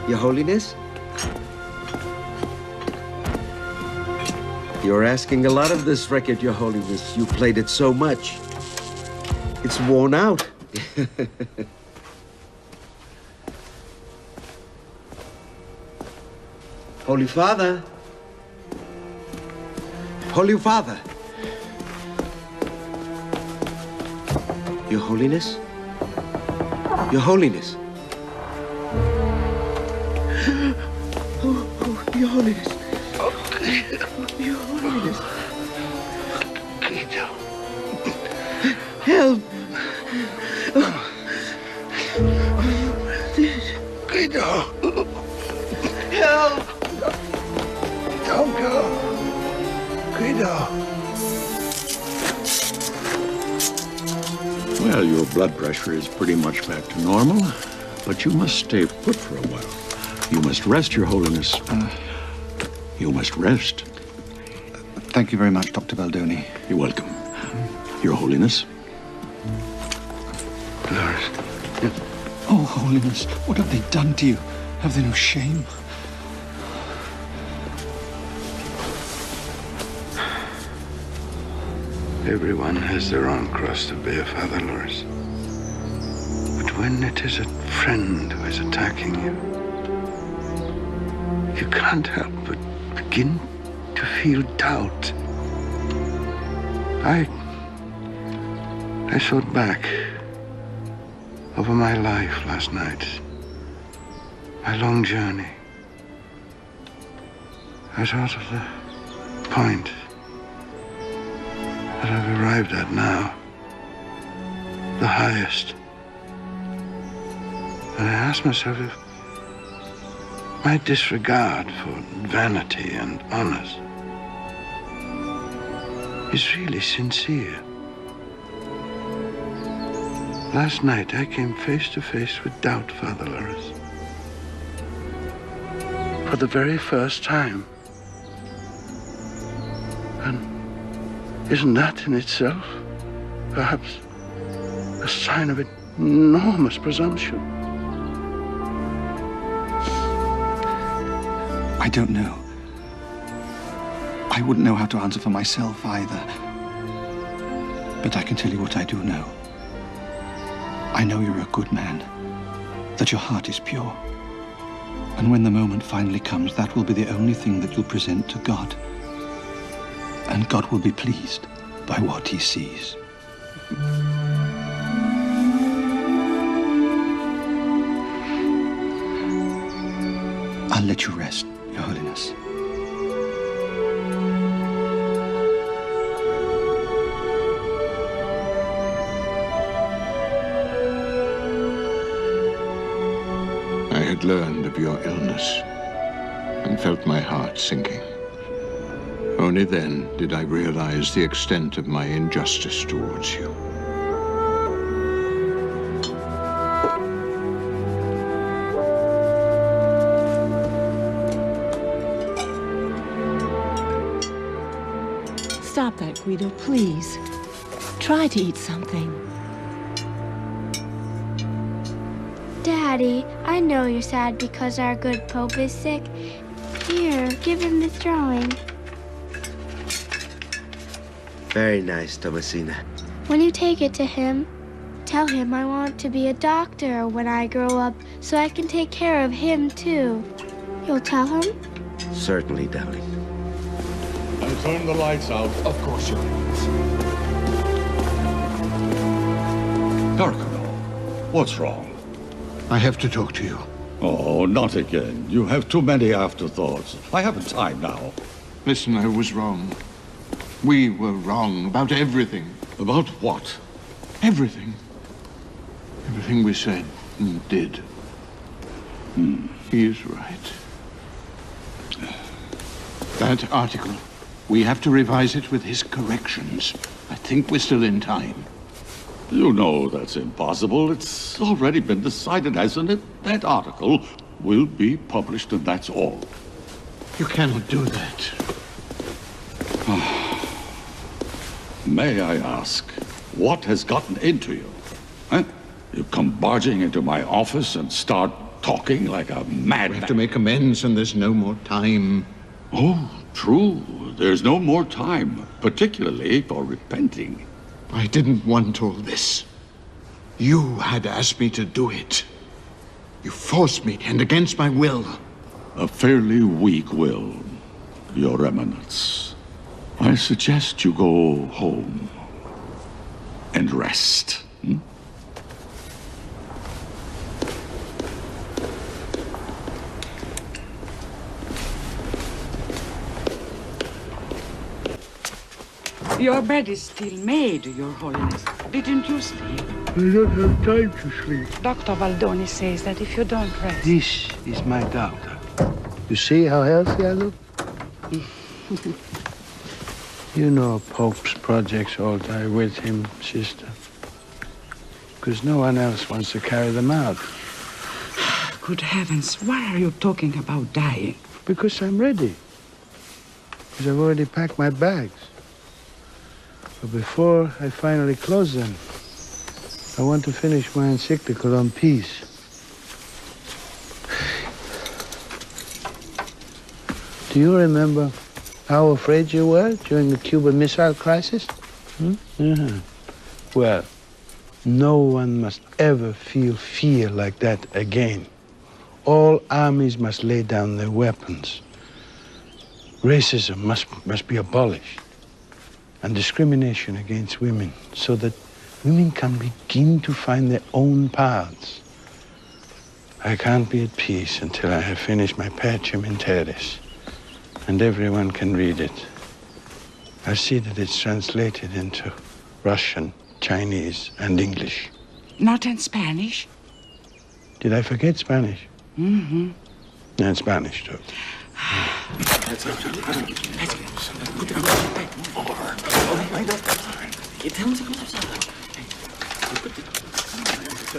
Your Holiness? You're asking a lot of this record, Your Holiness. You played it so much. It's worn out. Holy Father. Holy Father. Your Holiness? Your Holiness. Your Holiness. Your Holiness. Help. Guido. Help. Don't go. Guido. Well, your blood pressure is pretty much back to normal, but you must stay put for a while. You must rest, Your Holiness. You must rest. Thank you very much, Dr. Baldoni. You're welcome. Your Holiness. Dolores. Oh, Holiness, what have they done to you? Have they no shame? Everyone has their own cross to bear, Father Loris. But when it is a friend who is attacking you, you can't help but begin to feel doubt. I thought back over my life last night, my long journey. I thought of the point that I've arrived at now, the highest. And I asked myself if my disregard for vanity and honors is really sincere. Last night I came face to face with doubt, Father Loris. For the very first time. And isn't that in itself perhaps a sign of enormous presumption? I don't know. I wouldn't know how to answer for myself either. But I can tell you what I do know. I know you're a good man, that your heart is pure. And when the moment finally comes, that will be the only thing that you'll present to God. And God will be pleased by what he sees. I'll let you rest, Your Holiness. I had learned of your illness and felt my heart sinking. Only then did I realize the extent of my injustice towards you. Stop that, Guido, please. Try to eat something. Daddy, I know you're sad because our good Pope is sick. Here, give him this drawing. Very nice, Thomasina. When you take it to him, tell him I want to be a doctor when I grow up so I can take care of him too. You'll tell him? Certainly, darling. And turn the lights out. Of course, Your Holiness. Cardinal, what's wrong? I have to talk to you. Oh, not again. You have too many afterthoughts. I haven't time now. Listen, I was wrong. We were wrong about everything. About what? Everything. Everything we said and did. He is right. That article, we have to revise it with his corrections. I think we're still in time. You know that's impossible. It's already been decided, hasn't it? That article will be published, and that's all. You cannot do that. May I ask, what has gotten into you? Huh? You come barging into my office and start talking like a madman. We have to make amends, and there's no more time. Oh, true. There's no more time, particularly for repenting. I didn't want all this. You had asked me to do it. You forced me, and against my will. A fairly weak will, Your Eminence. I suggest you go home and rest. Your bed is still made, Your Holiness. Didn't you sleep? I don't have time to sleep. Dr. Baldoni says that if you don't rest... This is my doctor. You see how healthy I look? You know Pope's projects all die with him, sister. Because no one else wants to carry them out. Good heavens, why are you talking about dying? Because I'm ready. Because I've already packed my bags. But before I finally close them, I want to finish my encyclical on peace. Do you remember how afraid you were during the Cuban Missile Crisis? Well, no one must ever feel fear like that again. All armies must lay down their weapons. Racism must be abolished. And discrimination against women, so that women can begin to find their own paths. I can't be at peace until I have finished my Pacem in Terris, and everyone can read it. I see that it's translated into Russian, Chinese, and English. Not in Spanish? Did I forget Spanish? Mm-hmm. And Spanish, too.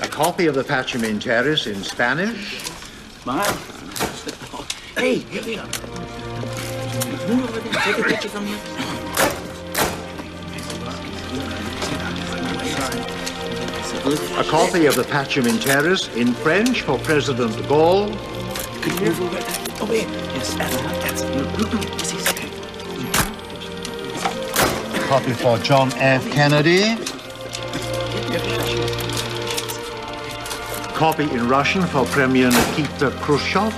A copy of the Pacem in Terris in Spanish. Hey, move over there. Take a picture from you. A copy of the Pacem in Terris in French for President de Gaulle. Could you move over there? Over here. Yes, that's A copy for John F. Kennedy. Copy in Russian for Premier Nikita Khrushchev.